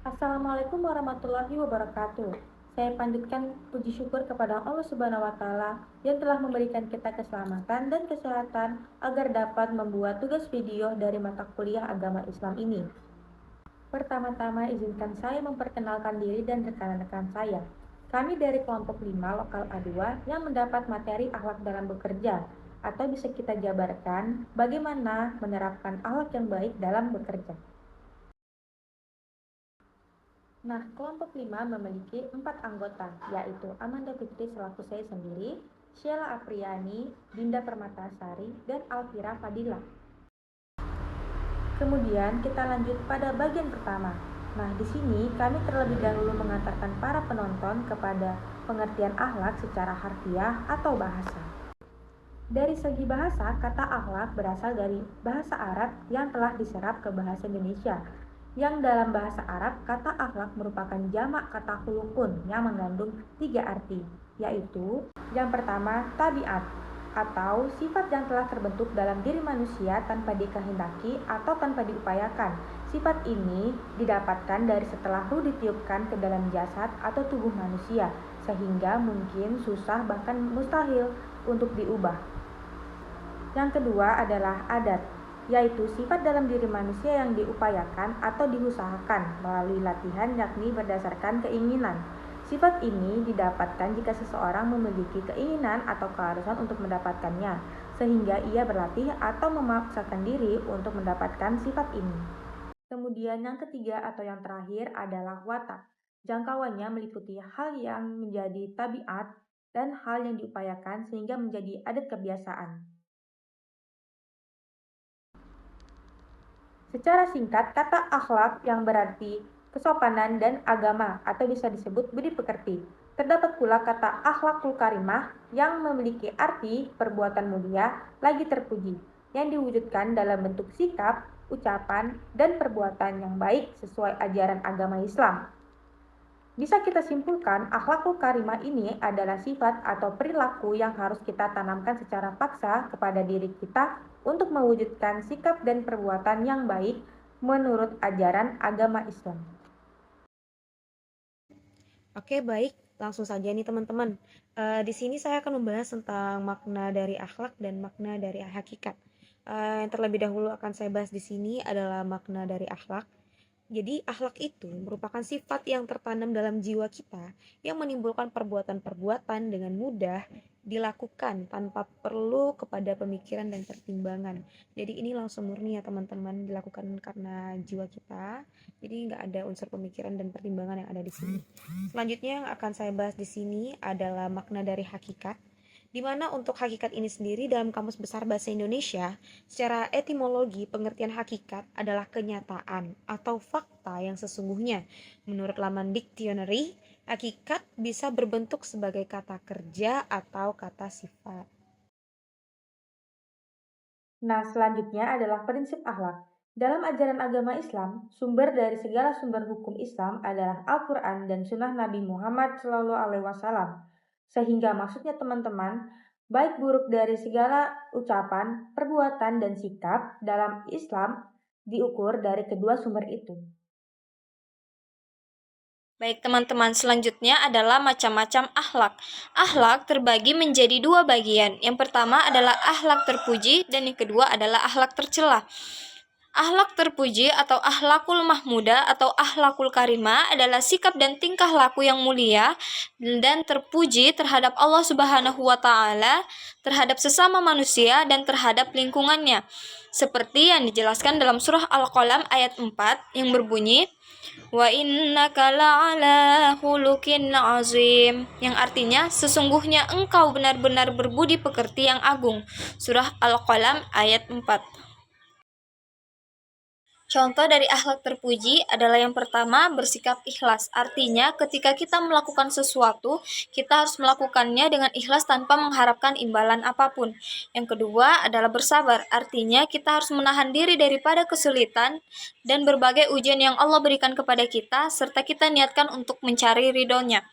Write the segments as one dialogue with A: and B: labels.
A: Assalamualaikum warahmatullahi wabarakatuh. Saya panjatkan puji syukur kepada Allah Subhanahu wa taala yang telah memberikan kita keselamatan dan kesehatan agar dapat membuat tugas video dari mata kuliah agama Islam ini. Pertama-tama izinkan saya memperkenalkan diri dan rekan-rekan saya. Kami dari kelompok 5 lokal A2 yang mendapat materi akhlak dalam bekerja, atau bisa kita jabarkan bagaimana menerapkan akhlak yang baik dalam bekerja. Nah, kelompok 5 memiliki 4 anggota, yaitu Amanda Fitri selaku saya sendiri, Sheila Apriani, Dinda Permatasari, dan Alvira Fadila. Kemudian kita lanjut pada bagian pertama. Nah, di sini kami terlebih dahulu mengantarkan para penonton kepada pengertian akhlak secara harfiah atau bahasa. Dari segi bahasa, kata akhlak berasal dari bahasa Arab yang telah diserap ke bahasa Indonesia. Yang dalam bahasa Arab, kata akhlak merupakan jamak kata khulukun yang mengandung 3 arti, yaitu yang pertama, tabiat, atau sifat yang telah terbentuk dalam diri manusia tanpa dikehendaki atau tanpa diupayakan. Sifat ini didapatkan dari setelah ruh ditiupkan ke dalam jasad atau tubuh manusia, sehingga mungkin susah bahkan mustahil untuk diubah. Yang kedua adalah adat, yaitu sifat dalam diri manusia yang diupayakan atau diusahakan melalui latihan, yakni berdasarkan keinginan. Sifat ini didapatkan jika seseorang memiliki keinginan atau keharusan untuk mendapatkannya, sehingga ia berlatih atau memaksakan diri untuk mendapatkan sifat ini. Kemudian yang ketiga atau yang terakhir adalah watak. Jangkauannya meliputi hal yang menjadi tabiat dan hal yang diupayakan sehingga menjadi adat kebiasaan. Secara singkat, kata akhlak yang berarti kesopanan dan agama atau bisa disebut budi pekerti. Terdapat pula kata akhlakul karimah yang memiliki arti perbuatan mulia lagi terpuji, yang diwujudkan dalam bentuk sikap, ucapan, dan perbuatan yang baik sesuai ajaran agama Islam. Bisa kita simpulkan, akhlakul karimah ini adalah sifat atau perilaku yang harus kita tanamkan secara paksa kepada diri kita untuk mewujudkan sikap dan perbuatan yang baik menurut ajaran agama Islam.
B: Oke, baik. Langsung saja nih teman-teman. Di sini saya akan membahas tentang makna dari akhlak dan makna dari hakikat. Yang terlebih dahulu akan saya bahas di sini adalah makna dari akhlak. Jadi akhlak itu merupakan sifat yang tertanam dalam jiwa kita yang menimbulkan perbuatan-perbuatan dengan mudah dilakukan tanpa perlu kepada pemikiran dan pertimbangan. Jadi ini langsung murni ya teman-teman, dilakukan karena jiwa kita. Jadi nggak ada unsur pemikiran dan pertimbangan yang ada di sini. Selanjutnya yang akan saya bahas di sini adalah makna dari hakikat, di mana untuk hakikat ini sendiri dalam Kamus Besar Bahasa Indonesia, secara etimologi pengertian hakikat adalah kenyataan atau fakta yang sesungguhnya. Menurut laman dictionary, hakikat bisa berbentuk sebagai kata kerja atau kata sifat.
A: Nah, selanjutnya adalah prinsip akhlak. Dalam ajaran agama Islam, sumber dari segala sumber hukum Islam adalah Al-Quran dan Sunnah Nabi Muhammad SAW. Sehingga maksudnya teman-teman, baik buruk dari segala ucapan, perbuatan, dan sikap dalam Islam diukur dari kedua sumber itu.
C: Baik teman-teman, selanjutnya adalah macam-macam akhlak. Akhlak terbagi menjadi dua bagian. Yang pertama adalah akhlak terpuji dan yang kedua adalah akhlak tercela. Akhlak terpuji atau akhlakul mahmudah atau akhlakul karimah adalah sikap dan tingkah laku yang mulia dan terpuji terhadap Allah Subhanahu wa taala, terhadap sesama manusia dan terhadap lingkungannya. Seperti yang dijelaskan dalam surah Al-Qalam ayat 4 yang berbunyi Wa innaka la'ala khuluqin azim, yang artinya sesungguhnya engkau benar-benar berbudi pekerti yang agung. Surah Al-Qalam ayat 4. Contoh dari akhlak terpuji adalah yang pertama, bersikap ikhlas. Artinya, ketika kita melakukan sesuatu, kita harus melakukannya dengan ikhlas tanpa mengharapkan imbalan apapun. Yang kedua adalah bersabar. Artinya, kita harus menahan diri daripada kesulitan dan berbagai ujian yang Allah berikan kepada kita, serta kita niatkan untuk mencari ridhonya.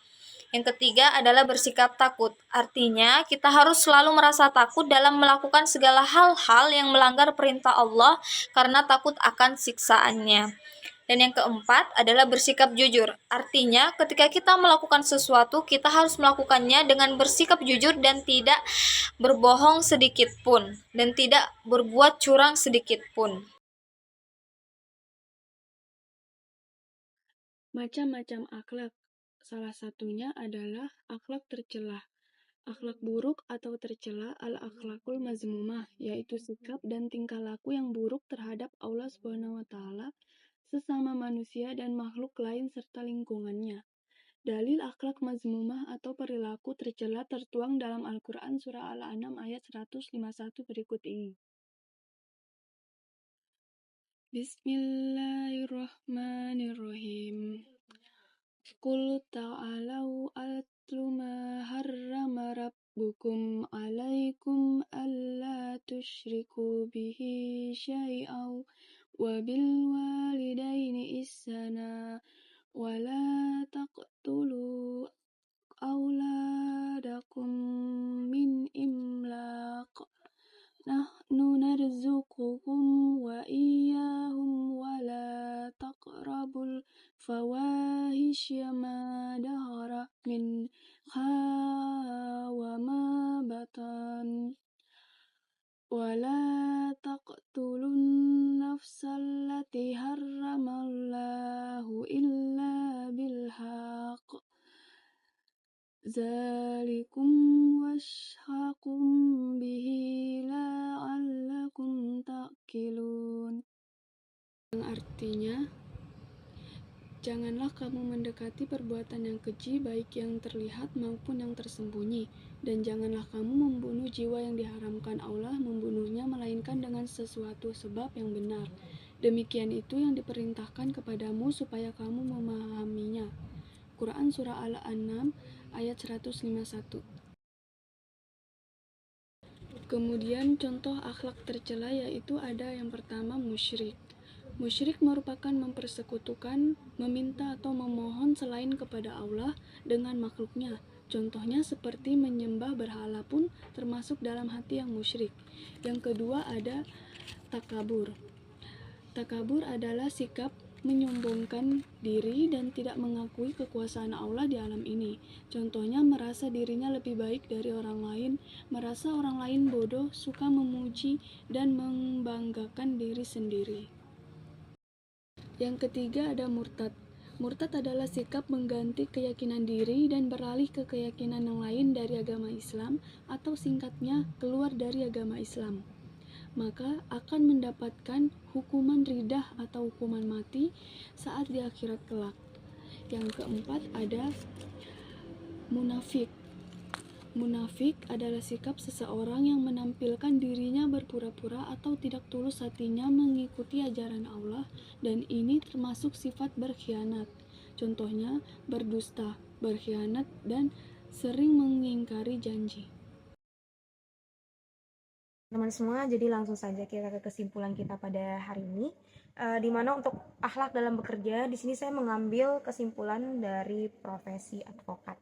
C: Yang ketiga adalah bersikap takut. Artinya, kita harus selalu merasa takut dalam melakukan segala hal-hal yang melanggar perintah Allah karena takut akan siksaannya. Dan yang keempat adalah bersikap jujur. Artinya, ketika kita melakukan sesuatu, kita harus melakukannya dengan bersikap jujur dan tidak berbohong sedikit pun, dan tidak berbuat curang sedikit pun.
D: Macam-macam akhlak. Salah satunya adalah akhlak tercela. Akhlak buruk atau tercela al-akhlakul mazmumah, yaitu sikap dan tingkah laku yang buruk terhadap Allah SWT, sesama manusia dan makhluk lain serta lingkungannya. Dalil akhlak mazmumah atau perilaku tercela tertuang dalam Al-Quran Surah Al-An'am ayat 151 berikut ini. Bismillahirrahmanirrahim. Qul ta'alau atlu ma harrama rabbukum alaikum alla tusyriku bihi syai'aw wa bil walidaini ihsana wa la taqtulu auladakum min imlaq nahnu narzuqukum wa iyyahum wa la taqrabul fawahisya ma dahara min wa ma batan wa la taqtulun nafsal lati harramallahu illa bil haqq zalikum washaqum bihi la'allakum ta'qilun. Yang artinya, janganlah kamu mendekati perbuatan yang keji, baik yang terlihat maupun yang tersembunyi, dan janganlah kamu membunuh jiwa yang diharamkan Allah membunuhnya melainkan dengan sesuatu sebab yang benar. Demikian itu yang diperintahkan kepadamu supaya kamu memahaminya. Quran Surah Al-An'am ayat 151. Kemudian contoh akhlak tercela yaitu ada yang pertama musyrik. Musyrik merupakan mempersekutukan, meminta atau memohon selain kepada Allah dengan makhluknya. Contohnya seperti menyembah berhala pun termasuk dalam hati yang musyrik. Yang kedua ada takabur. Takabur adalah sikap menyombongkan diri dan tidak mengakui kekuasaan Allah di alam ini. Contohnya merasa dirinya lebih baik dari orang lain, merasa orang lain bodoh, suka memuji dan membanggakan diri sendiri. Yang ketiga ada murtad. Murtad adalah sikap mengganti keyakinan diri dan beralih ke keyakinan yang lain dari agama Islam, atau singkatnya keluar dari agama Islam. Maka akan mendapatkan hukuman ridah atau hukuman mati saat di akhirat kelak. Yang keempat ada munafik. Munafik adalah sikap seseorang yang menampilkan dirinya berpura-pura atau tidak tulus hatinya mengikuti ajaran Allah, dan ini termasuk sifat berkhianat. Contohnya berdusta, berkhianat, dan sering mengingkari janji.
B: Teman semua, jadi langsung saja kita ke kesimpulan kita pada hari ini. Di mana untuk akhlak dalam bekerja, di sini saya mengambil kesimpulan dari profesi advokat.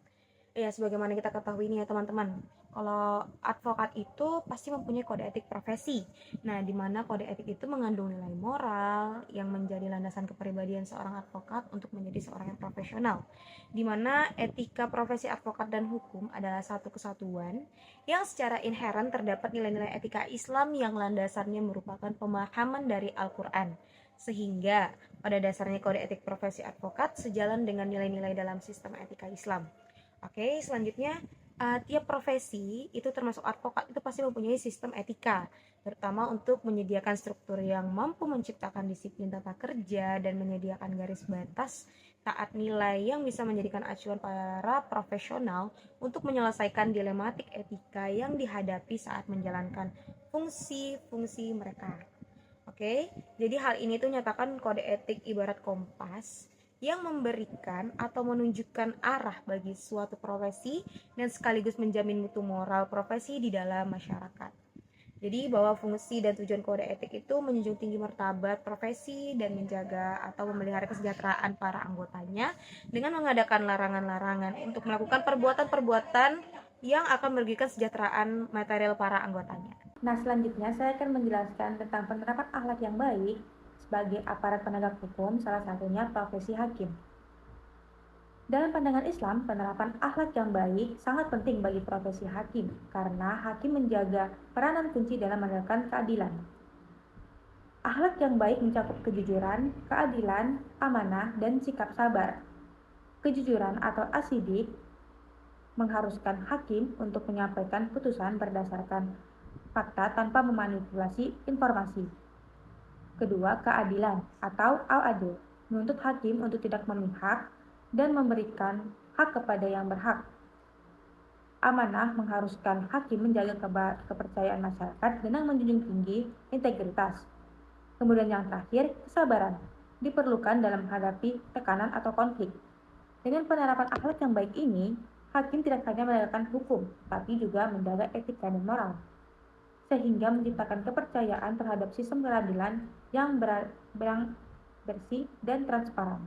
B: Ya, sebagaimana kita ketahui ini ya teman-teman, kalau advokat itu pasti mempunyai kode etik profesi. Nah, di mana kode etik itu mengandung nilai moral yang menjadi landasan kepribadian seorang advokat untuk menjadi seorang yang profesional. Di mana etika profesi advokat dan hukum adalah satu kesatuan yang secara inheren terdapat nilai-nilai etika Islam yang landasannya merupakan pemahaman dari Al-Quran. Sehingga pada dasarnya kode etik profesi advokat sejalan dengan nilai-nilai dalam sistem etika Islam. Oke, selanjutnya tiap profesi itu termasuk advokat itu pasti mempunyai sistem etika, terutama untuk menyediakan struktur yang mampu menciptakan disiplin tata kerja dan menyediakan garis batas taat nilai yang bisa menjadikan acuan para profesional untuk menyelesaikan dilematik etika yang dihadapi saat menjalankan fungsi-fungsi mereka. Oke, jadi hal ini tuh nyatakan kode etik ibarat kompas yang memberikan atau menunjukkan arah bagi suatu profesi dan sekaligus menjamin mutu moral profesi di dalam masyarakat. Jadi bahwa fungsi dan tujuan kode etik itu menjunjung tinggi martabat profesi dan menjaga atau memelihara kesejahteraan para anggotanya dengan mengadakan larangan-larangan untuk melakukan perbuatan-perbuatan yang akan merugikan kesejahteraan material para anggotanya.
A: Nah, selanjutnya saya akan menjelaskan tentang penerapan akhlak yang baik sebagai aparat penegak hukum, salah satunya profesi hakim. Dalam pandangan Islam, penerapan akhlak yang baik sangat penting bagi profesi hakim, karena hakim menjaga peranan kunci dalam menegakkan keadilan. Akhlak yang baik mencakup kejujuran, keadilan, amanah, dan sikap sabar. Kejujuran atau asidik mengharuskan hakim untuk menyampaikan putusan berdasarkan fakta tanpa memanipulasi informasi. Kedua, keadilan atau al-adl menuntut hakim untuk tidak memihak dan memberikan hak kepada yang berhak. Amanah mengharuskan hakim menjaga kepercayaan masyarakat dengan menjunjung tinggi integritas. Kemudian yang terakhir, kesabaran diperlukan dalam menghadapi tekanan atau konflik. Dengan penerapan akhlak yang baik ini, hakim tidak hanya menegakkan hukum, tapi juga menjaga etika dan moral, sehingga menciptakan kepercayaan terhadap sistem peradilan yang bersih dan transparan.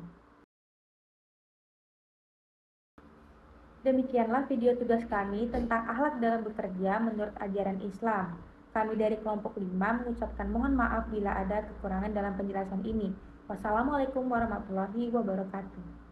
A: Demikianlah video tugas kami tentang akhlak dalam bekerja menurut ajaran Islam. Kami dari kelompok 5 mengucapkan mohon maaf bila ada kekurangan dalam penjelasan ini. Wassalamualaikum warahmatullahi wabarakatuh.